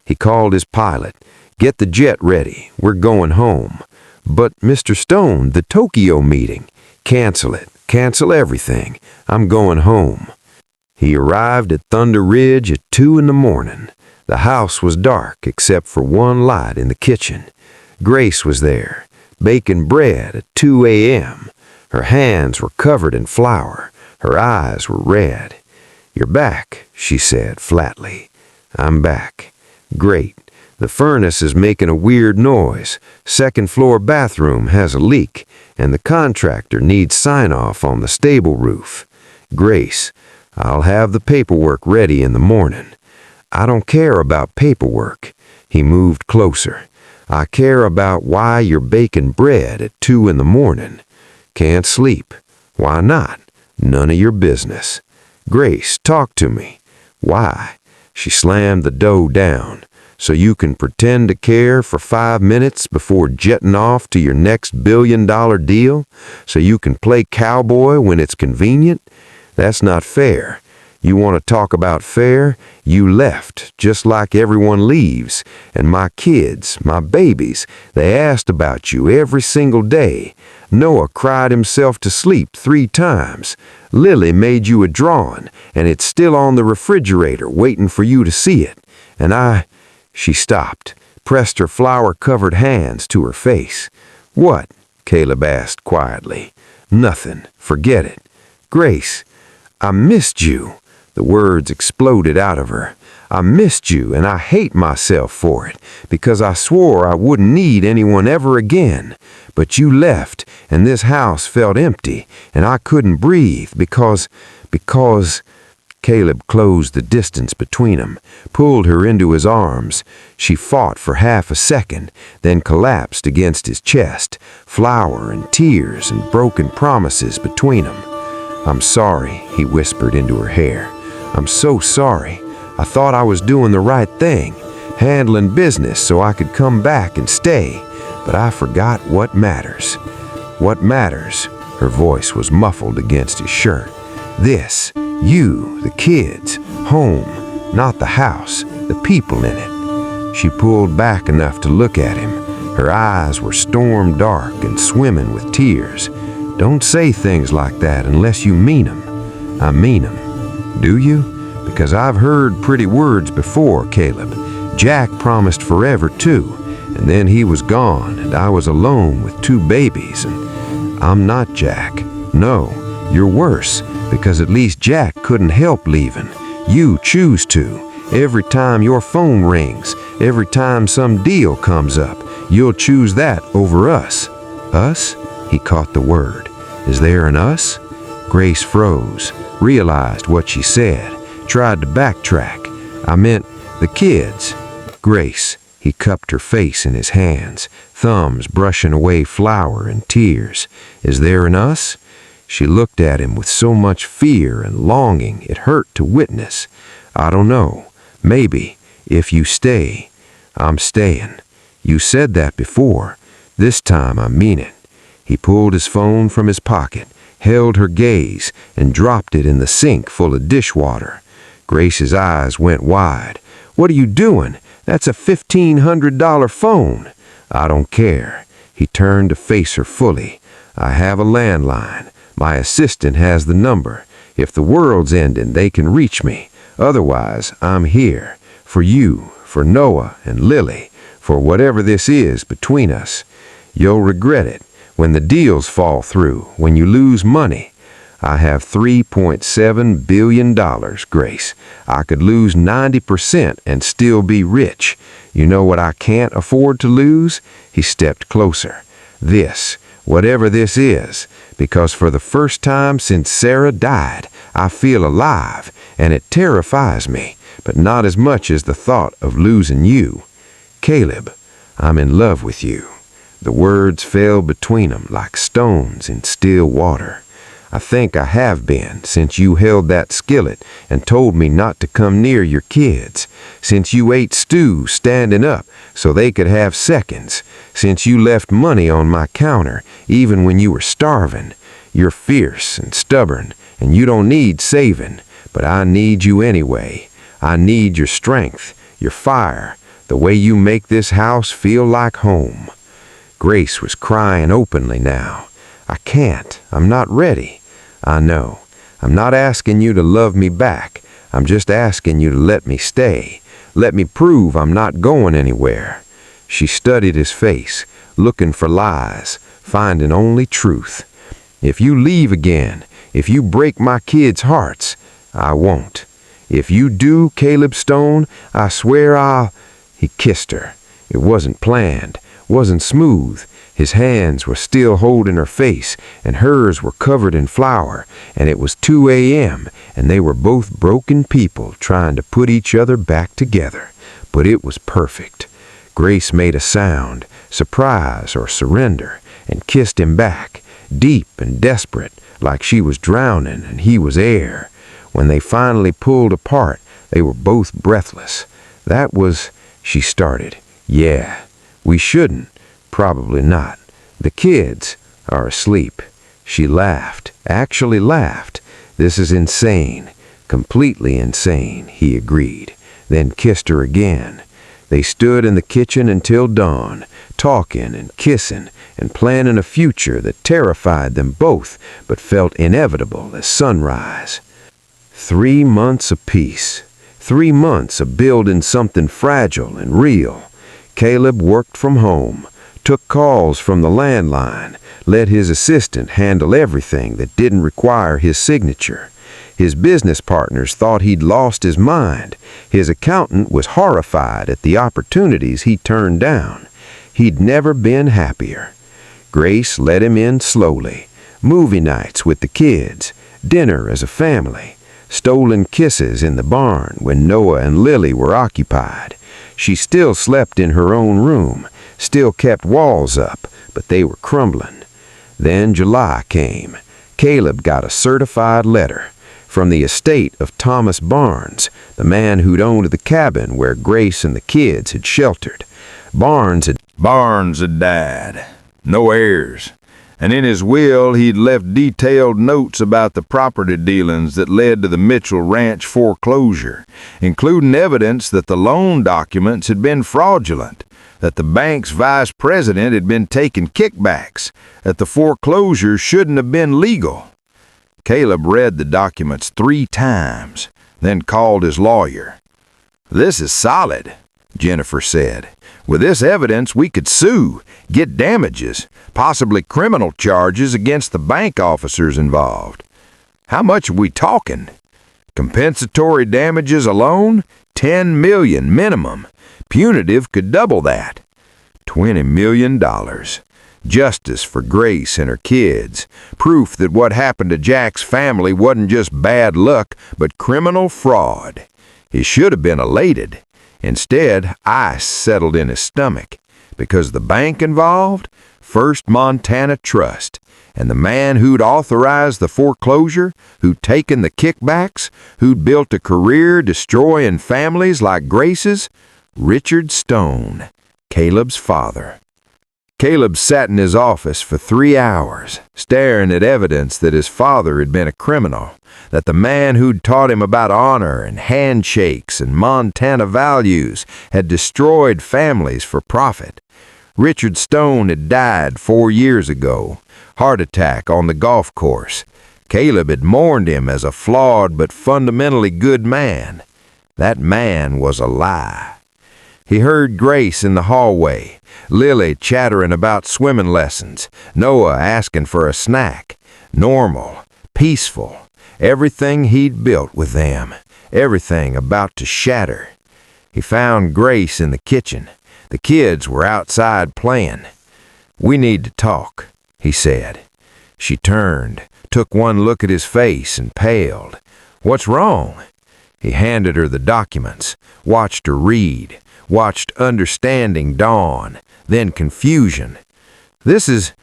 He called his pilot. "Get the jet ready. We're going home." "But, Mr. Stone, the Tokyo meeting." "Cancel it. Cancel everything. I'm going home." He arrived at Thunder Ridge at 2 in the morning. The house was dark except for one light in the kitchen. Grace was there, baking bread at 2 a.m. Her hands were covered in flour. Her eyes were red. "You're back," she said flatly. "I'm back." "Great. The furnace is making a weird noise. Second floor bathroom has a leak, and the contractor needs sign-off on the stable roof." "Grace, I'll have the paperwork ready in the morning." "I don't care about paperwork." He moved closer. "I care about why you're baking bread at 2 in the morning." "Can't sleep." "Why not?" "None of your business." "Grace, talk to me." "Why?" She slammed the dough down. "So you can pretend to care for 5 minutes before jetting off to your next billion-dollar deal? So you can play cowboy when it's convenient? That's not fair. You want to talk about fair? You left, just like everyone leaves. And my kids, my babies, they asked about you every single day. Noah cried himself to sleep 3 times. Lily made you a drawing, and it's still on the refrigerator waiting for you to see it. And She stopped, pressed her flour-covered hands to her face. "What?" Caleb asked quietly. "Nothing. Forget it." "Grace, I missed you." The words exploded out of her. "I missed you, and I hate myself for it, because I swore I wouldn't need anyone ever again. But you left, and this house felt empty, and I couldn't breathe because... Caleb closed the distance between them, pulled her into his arms. She fought for half a second, then collapsed against his chest, flour and tears and broken promises between them. "I'm sorry," he whispered into her hair. "I'm so sorry. I thought I was doing the right thing, handling business so I could come back and stay, but I forgot what matters." "What matters?" Her voice was muffled against his shirt. "This. You, the kids, home, not the house, the people in it." She pulled back enough to look at him. Her eyes were storm dark and swimming with tears. "Don't say things like that unless you mean them." "I mean them." "Do you?" "Because I've heard pretty words before, Caleb. Jack promised forever too, and then he was gone, and I was alone with 2 babies, and I'm not Jack. No, you're worse. Because at least Jack couldn't help leaving. You choose to. Every time your phone rings, every time some deal comes up, you'll choose that over us." "Us?" He caught the word. Is there an us? Grace froze, realized what she said, tried to backtrack. I meant the kids. Grace. He cupped her face in his hands, thumbs brushing away flour and tears. Is there an us? She looked at him with so much fear and longing it hurt to witness. I don't know. Maybe. If you stay. I'm staying. You said that before. This time I mean it. He pulled his phone from his pocket, held her gaze, and dropped it in the sink full of dishwater. Grace's eyes went wide. What are you doing? That's a $1,500 phone. I don't care. He turned to face her fully. I have a landline. My assistant has the number. If the world's ending, they can reach me. Otherwise, I'm here. For you, for Noah and Lily, for whatever this is between us. You'll regret it when the deals fall through, when you lose money. I have $3.7 billion, Grace. I could lose 90% and still be rich. You know what I can't afford to lose? He stepped closer. This, whatever this is, because for the first time since Sarah died, I feel alive, and it terrifies me, but not as much as the thought of losing you. Caleb, I'm in love with you. The words fell between them like stones in still water. I think I have been since you held that skillet and told me not to come near your kids, since you ate stew standing up so they could have seconds, since you left money on my counter even when you were starving. You're fierce and stubborn, and you don't need saving, but I need you anyway. I need your strength, your fire, the way you make this house feel like home. Grace was crying openly now. I can't. I'm not ready. I know. I'm not asking you to love me back. I'm just asking you to let me stay. Let me prove I'm not going anywhere. She studied his face, looking for lies, finding only truth. If you leave again, if you break my kids' hearts, I won't. If you do, Caleb Stone, I swear I'll... He kissed her. It wasn't planned, wasn't smooth. His hands were still holding her face, and hers were covered in flour, and it was 2 a.m., and they were both broken people trying to put each other back together. But it was perfect. Grace made a sound, surprise or surrender, and kissed him back, deep and desperate, like she was drowning and he was air. When they finally pulled apart, they were both breathless. That was... She started. Yeah, we shouldn't. Probably not. The kids are asleep. She laughed, actually laughed. This is insane, completely insane, he agreed, then kissed her again. They stood in the kitchen until dawn, talking and kissing and planning a future that terrified them both but felt inevitable as sunrise. 3 months of peace. 3 months of building something fragile and real. Caleb worked from home, took calls from the landline, let his assistant handle everything that didn't require his signature. His business partners thought he'd lost his mind. His accountant was horrified at the opportunities he turned down. He'd never been happier. Grace let him in slowly. Movie nights with the kids, dinner as a family, stolen kisses in the barn when Noah and Lily were occupied. She still slept in her own room, still kept walls up, but they were crumbling. Then July came. Caleb got a certified letter from the estate of Thomas Barnes, the man who'd owned the cabin where Grace and the kids had sheltered. Barnes had died. No heirs. And in his will, he'd left detailed notes about the property dealings that led to the Mitchell Ranch foreclosure, including evidence that the loan documents had been fraudulent, that the bank's vice president had been taking kickbacks, that the foreclosure shouldn't have been legal. Caleb read the documents 3 times, then called his lawyer. "This is solid," Jennifer said. "With this evidence, we could sue, get damages, possibly criminal charges against the bank officers involved. How much are we talking? Compensatory damages alone? $10 million minimum. Punitive could double that. $20 million. Justice for Grace and her kids. Proof that what happened to Jack's family wasn't just bad luck, but criminal fraud. He should have been elated. Instead, ice settled in his stomach. Because the bank involved? First Montana Trust. And the man who'd authorized the foreclosure, who'd taken the kickbacks, who'd built a career destroying families like Grace's? Richard Stone, Caleb's father. Caleb sat in his office for 3 hours, staring at evidence that his father had been a criminal, that the man who'd taught him about honor and handshakes and Montana values had destroyed families for profit. Richard Stone had died 4 years ago, heart attack on the golf course. Caleb had mourned him as a flawed but fundamentally good man. That man was a lie. He heard Grace in the hallway, Lily chattering about swimming lessons, Noah asking for a snack. Normal, peaceful, everything he'd built with them, everything about to shatter. He found Grace in the kitchen. The kids were outside playing. "We need to talk," he said. She turned, took one look at his face and paled. "What's wrong?" He handed her the documents, watched her read, watched understanding dawn, then confusion. This is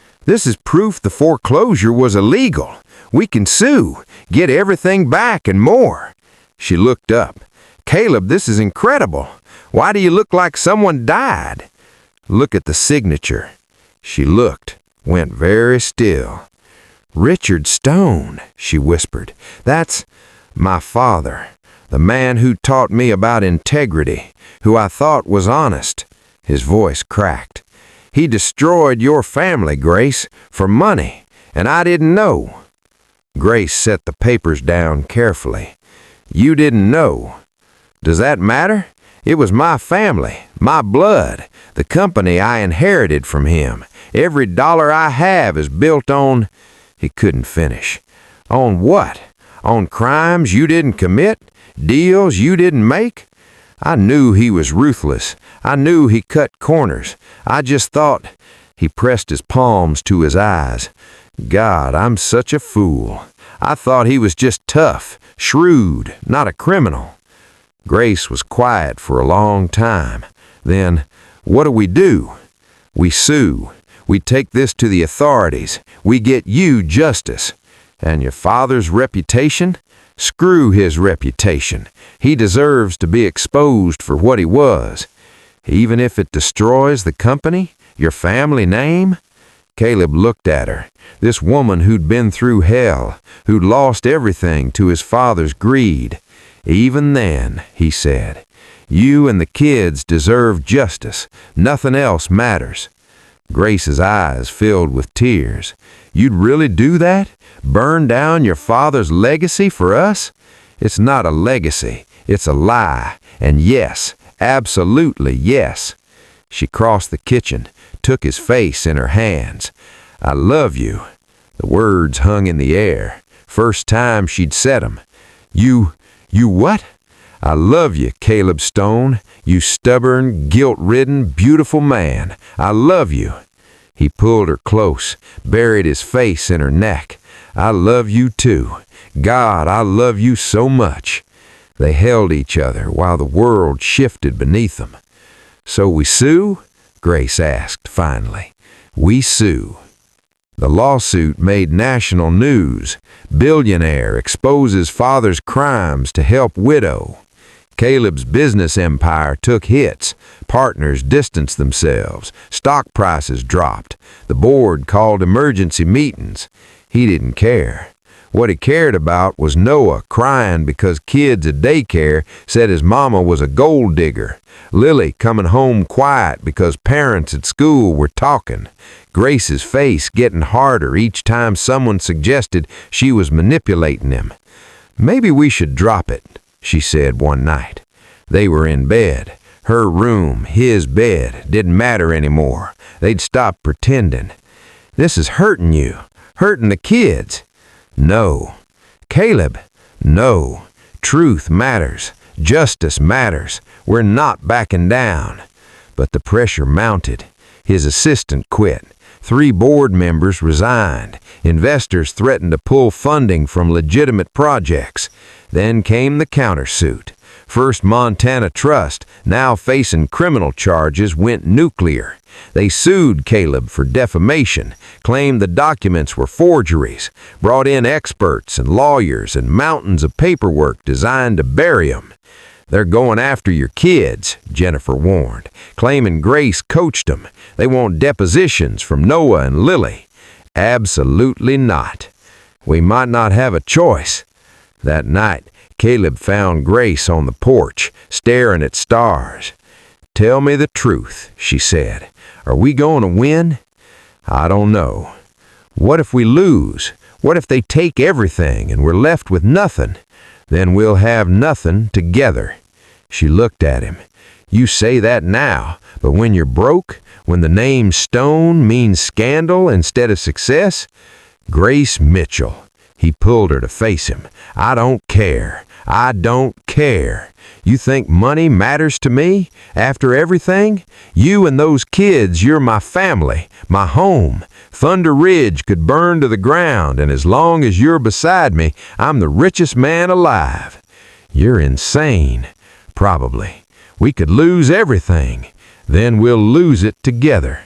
proof the foreclosure was illegal. We can sue, get everything back and more." She looked up. "Caleb, this is incredible. Why do you look like someone died?" "Look at the signature." She looked, went very still. "Richard Stone," she whispered. "That's my father. The man who taught me about integrity, who I thought was honest." His voice cracked. "He destroyed your family, Grace, for money, and I didn't know." Grace set the papers down carefully. "You didn't know. Does that matter? It was my family, my blood, the company I inherited from him. Every dollar I have is built on—" He couldn't finish. "On what? On crimes you didn't commit? Deals you didn't make? I knew he was ruthless. I knew he cut corners. I just thought—" He pressed his palms to his eyes. "God, I'm such a fool. I thought he was just tough, shrewd, not a criminal." Grace was quiet for a long time. Then, "What do we do?" "We sue. We take this to the authorities. We get you justice." "And your father's reputation?" "Screw his reputation. He deserves to be exposed for what he was. Even if it destroys the company, your family name?" Caleb looked at her, this woman who'd been through hell, who'd lost everything to his father's greed. "Even then," he said, "you and the kids deserve justice. Nothing else matters." Grace's eyes filled with tears. "You'd really do that? Burn down your father's legacy for us?" "It's not a legacy. It's a lie. And yes, absolutely yes." She crossed the kitchen, took his face in her hands. "I love you." The words hung in the air. First time she'd said them. You what?" "I love you, Caleb Stone. You stubborn, guilt-ridden, beautiful man. I love you." He pulled her close, buried his face in her neck. "I love you too. God, I love you so much." They held each other while the world shifted beneath them. "So we sue?" Grace asked finally. "We sue." The lawsuit made national news. Billionaire exposes father's crimes to help widow. Caleb's business empire took hits. Partners distanced themselves. Stock prices dropped. The board called emergency meetings. He didn't care. What he cared about was Noah crying because kids at daycare said his mama was a gold digger. Lily coming home quiet because parents at school were talking. Grace's face getting harder each time someone suggested she was manipulating him. "Maybe we should drop it," she said one night. They were in bed. Her room, his bed, didn't matter anymore. They'd stopped pretending. "This is hurting you, hurting the kids." "No." "Caleb." "No. Truth matters. Justice matters. We're not backing down." But the pressure mounted. His assistant quit. 3 board members resigned. Investors threatened to pull funding from legitimate projects. Then came the countersuit. First Montana Trust, now facing criminal charges, went nuclear. They sued Caleb for defamation, claimed the documents were forgeries, brought in experts and lawyers and mountains of paperwork designed to bury them. They're going after your kids, Jennifer warned, claiming Grace coached them. They want depositions from Noah and Lily. Absolutely not. We might not have a choice. That night, Caleb found Grace on the porch, staring at stars. "Tell me the truth," she said. "Are we going to win?" "I don't know." "What if we lose? What if they take everything and we're left with nothing? Then we'll have nothing together." She looked at him. "You say that now, but when you're broke, when the name Stone means scandal instead of success?" "Grace Mitchell." He pulled her to face him. "I don't care. I don't care. You think money matters to me? After everything? You and those kids, you're my family, my home. Thunder Ridge could burn to the ground, and as long as you're beside me, I'm the richest man alive." "You're insane." "Probably. We could lose everything. Then we'll lose it together."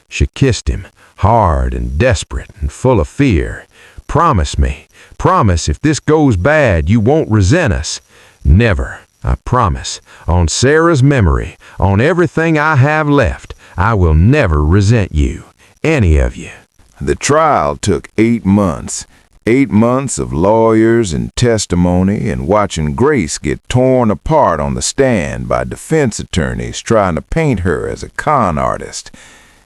She kissed him, hard and desperate and full of fear. "Promise me. Promise if this goes bad, you won't resent us." "Never. I promise. On Sarah's memory, on everything I have left, I will never resent you. Any of you." The trial took 8 months. 8 months of lawyers and testimony and watching Grace get torn apart on the stand by defense attorneys trying to paint her as a con artist.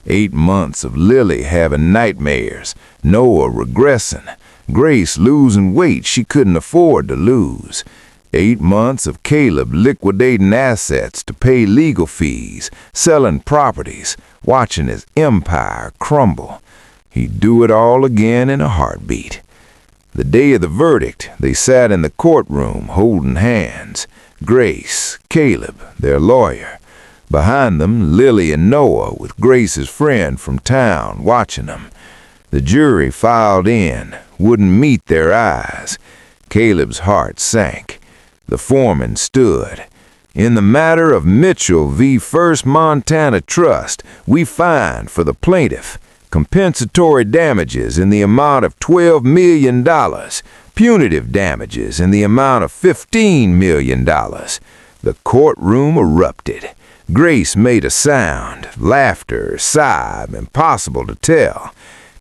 8 months of Lily having nightmares, Noah regressing, Grace losing weight she couldn't afford to lose. 8 months of Caleb liquidating assets to pay legal fees, selling properties, watching his empire crumble. He'd do it all again in a heartbeat. The day of the verdict, they sat in the courtroom holding hands. Grace, Caleb, their lawyer. Behind them, Lily and Noah with Grace's friend from town watching them. The jury filed in, wouldn't meet their eyes. Caleb's heart sank. The foreman stood. "In the matter of Mitchell v. First Montana Trust, we find for the plaintiff compensatory damages in the amount of $12 million, punitive damages in the amount of $15 million. The courtroom erupted. Grace made a sound, laughter, sigh, impossible to tell.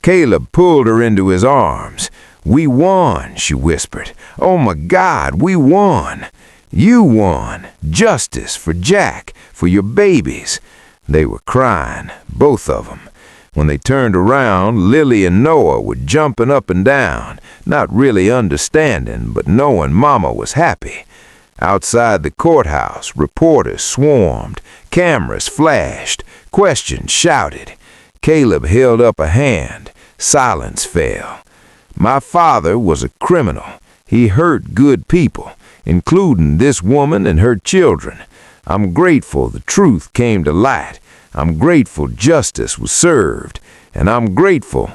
Caleb pulled her into his arms. "We won," she whispered. "Oh my God, we won. You won. Justice for Jack, for your babies." They were crying, both of them. When they turned around, Lily and Noah were jumping up and down, not really understanding, but knowing Mama was happy. Outside the courthouse, reporters swarmed, cameras flashed, questions shouted. Caleb held up a hand. Silence fell. "My father was a criminal. He hurt good people, including this woman and her children. I'm grateful the truth came to light. I'm grateful justice was served. And I'm grateful,"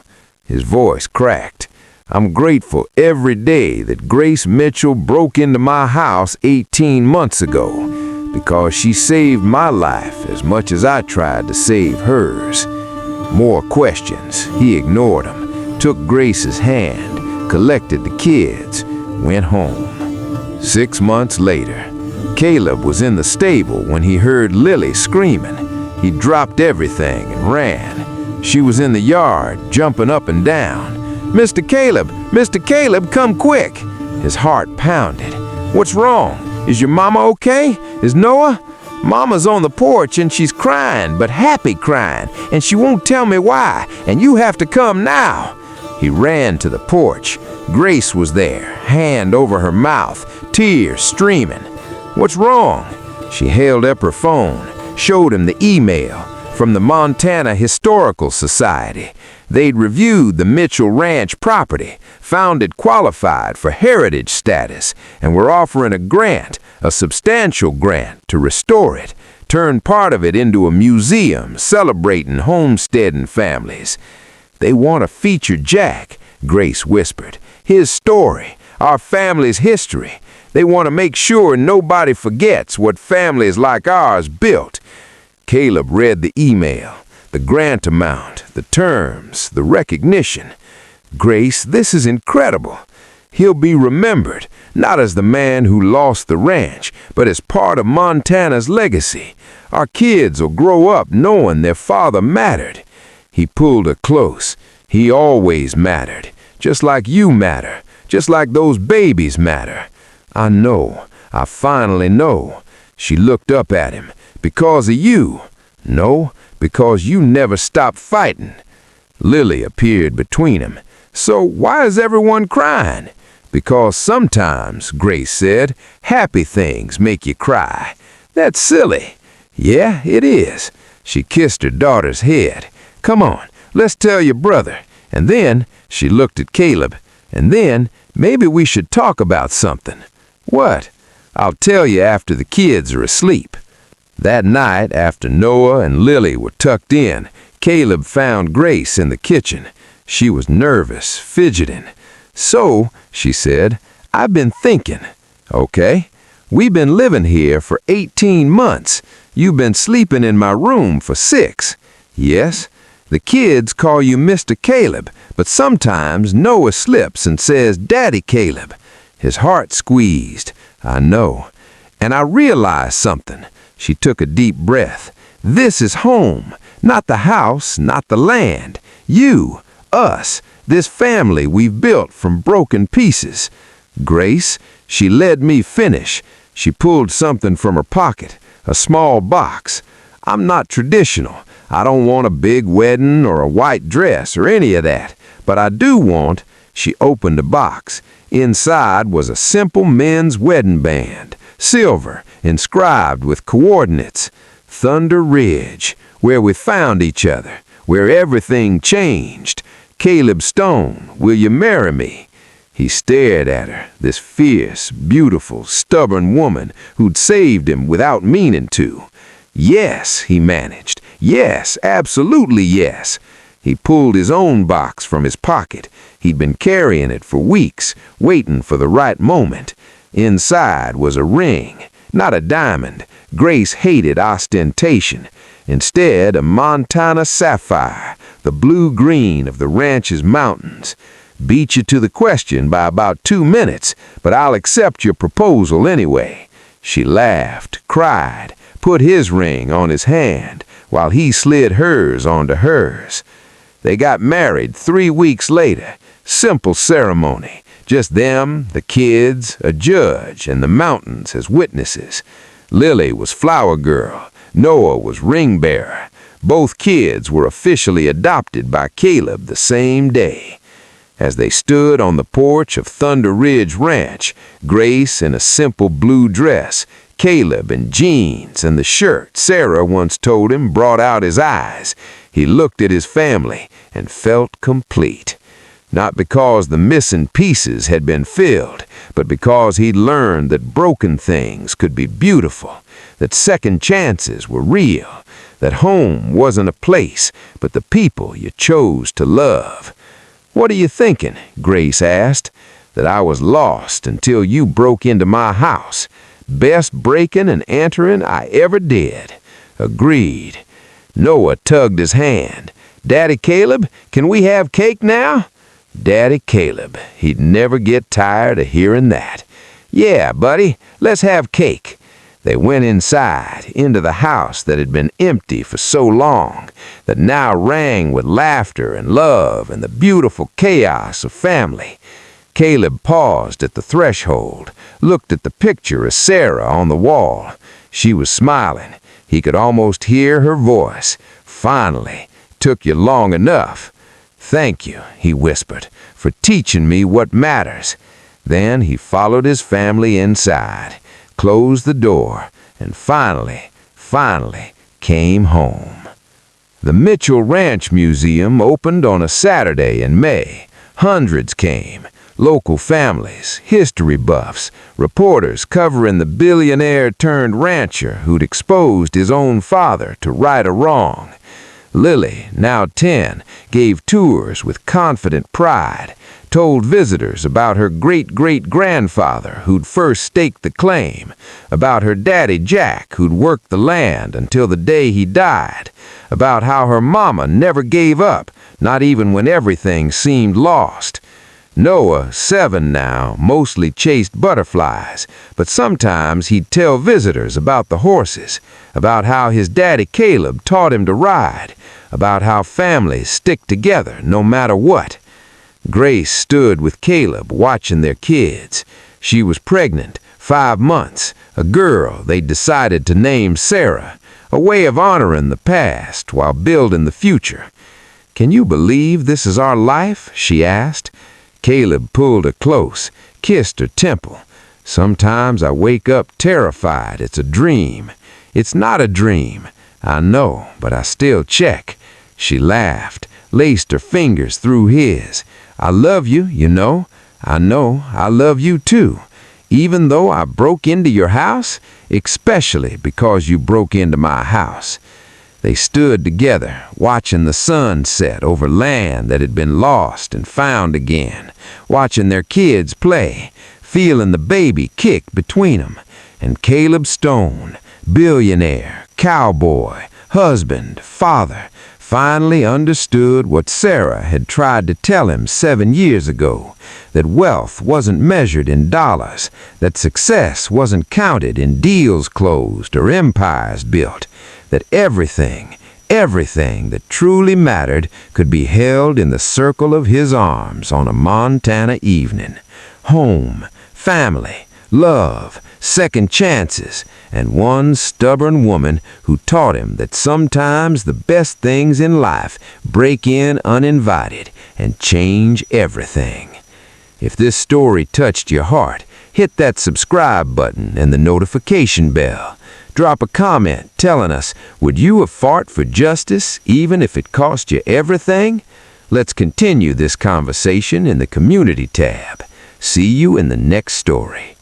his voice cracked, "I'm grateful every day that Grace Mitchell broke into my house 18 months ago, because she saved my life as much as I tried to save hers." More questions. He ignored them, took Grace's hand, collected the kids, went home. 6 months later, Caleb was in the stable when he heard Lily screaming. He dropped everything and ran. She was in the yard, jumping up and down. Mr. Caleb, come quick!" His heart pounded. "What's wrong? Is your mama okay? Is Noah?" "Mama's on the porch and she's crying, but happy crying, and she won't tell me why, and you have to come now." He ran to the porch. Grace was there, hand over her mouth, tears streaming. "What's wrong?" She held up her phone, showed him the email from the Montana Historical Society. They'd reviewed the Mitchell Ranch property, found it qualified for heritage status, and were offering a grant, a substantial grant, to restore it, turn part of it into a museum celebrating homesteading families. They want to feature Jack, Grace whispered. His story, our family's history. They want to make sure nobody forgets what families like ours built. Caleb read the email, the grant amount, the terms, the recognition. Grace, this is incredible. He'll be remembered, not as the man who lost the ranch, but as part of Montana's legacy. Our kids will grow up knowing their father mattered. He pulled her close. He always mattered, just like you matter, just like those babies matter. I know, I finally know. She looked up at him. Because of you. No, because you never stopped fighting. Lily appeared between them. So why is everyone crying? Because sometimes, Grace said, happy things make you cry. That's silly. Yeah, it is. She kissed her daughter's head. Come on, let's tell your brother. And then, she looked at Caleb. And then, maybe we should talk about something. What? I'll tell you after the kids are asleep. That night, after Noah and Lily were tucked in, Caleb found Grace in the kitchen. She was nervous, fidgeting. So, she said, I've been thinking. Okay, we've been living here for 18 months. You've been sleeping in my room for 6. Yes, the kids call you Mr. Caleb, but sometimes Noah slips and says Daddy Caleb. His heart squeezed. I know. And I realized something. She took a deep breath. This is home, not the house, not the land. You, us, this family we've built from broken pieces. Grace, she let me finish. She pulled something from her pocket, a small box. I'm not traditional. I don't want a big wedding or a white dress or any of that. But I do want, she opened the box. Inside was a simple men's wedding band, silver, inscribed with coordinates. Thunder Ridge, where we found each other, where everything changed. Caleb Stone, will you marry me? He stared at her, this fierce, beautiful, stubborn woman who'd saved him without meaning to. Yes, he managed. Yes, absolutely yes. He pulled his own box from his pocket. He'd been carrying it for weeks, waiting for the right moment. Inside was a ring, not a diamond. Grace hated ostentation. Instead, a Montana sapphire, the blue-green of the ranch's mountains. Beat you to the question by about 2 minutes, but I'll accept your proposal anyway. She laughed, cried, put his ring on his hand, while he slid hers onto hers. They got married 3 weeks later. Simple ceremony. Just them, the kids, a judge, and the mountains as witnesses. Lily was flower girl. Noah was ring bearer. Both kids were officially adopted by Caleb the same day. As they stood on the porch of Thunder Ridge Ranch, Grace in a simple blue dress, Caleb in jeans and the shirt Sarah once told him brought out his eyes, he looked at his family and felt complete. Not because the missing pieces had been filled, but because he'd learned that broken things could be beautiful, that second chances were real, that home wasn't a place, but the people you chose to love. What are you thinking? Grace asked. That I was lost until you broke into my house. Best breaking and entering I ever did. Agreed. Noah tugged his hand. Daddy Caleb, can we have cake now? Daddy Caleb, he'd never get tired of hearing that. Yeah, buddy, let's have cake. They went inside, into the house that had been empty for so long, that now rang with laughter and love and the beautiful chaos of family. Caleb paused at the threshold, looked at the picture of Sarah on the wall. She was smiling. He could almost hear her voice. Finally, took you long enough. Thank you, he whispered, for teaching me what matters. Then he followed his family inside, closed the door, and finally came home. The Mitchell Ranch Museum opened on a Saturday in May. Hundreds came. Local families, history buffs, reporters covering the billionaire-turned-rancher who'd exposed his own father to right or wrong. Lily, now 10, gave tours with confident pride, told visitors about her great-great-grandfather who'd first staked the claim, about her daddy Jack who'd worked the land until the day he died, about how her mama never gave up, not even when everything seemed lost. Noah, 7 now, mostly chased butterflies, but sometimes he'd tell visitors about the horses, about how his daddy Caleb taught him to ride, about how families stick together no matter what. Grace stood with Caleb watching their kids. She was pregnant, 5 months, a girl they'd decided to name Sarah, a way of honoring the past while building the future. "Can you believe this is our life?" she asked. Caleb pulled her close, kissed her temple. "Sometimes I wake up terrified it's a dream." "It's not a dream." "I know, but I still check." She laughed, laced her fingers through his. "I love you, you know. I know I love you too. Even though I broke into your house, especially because you broke into my house." They stood together, watching the sun set over land that had been lost and found again, watching their kids play, feeling the baby kick between them, and Caleb Stone, billionaire, cowboy, husband, father, finally understood what Sarah had tried to tell him 7 years ago, that wealth wasn't measured in dollars, that success wasn't counted in deals closed or empires built, that everything that truly mattered could be held in the circle of his arms on a Montana evening. Home, family, love, second chances, and one stubborn woman who taught him that sometimes the best things in life break in uninvited and change everything. If this story touched your heart, hit that subscribe button and the notification bell. Drop a comment telling us, would you have fought for justice even if it cost you everything? Let's continue this conversation in the community tab. See you in the next story.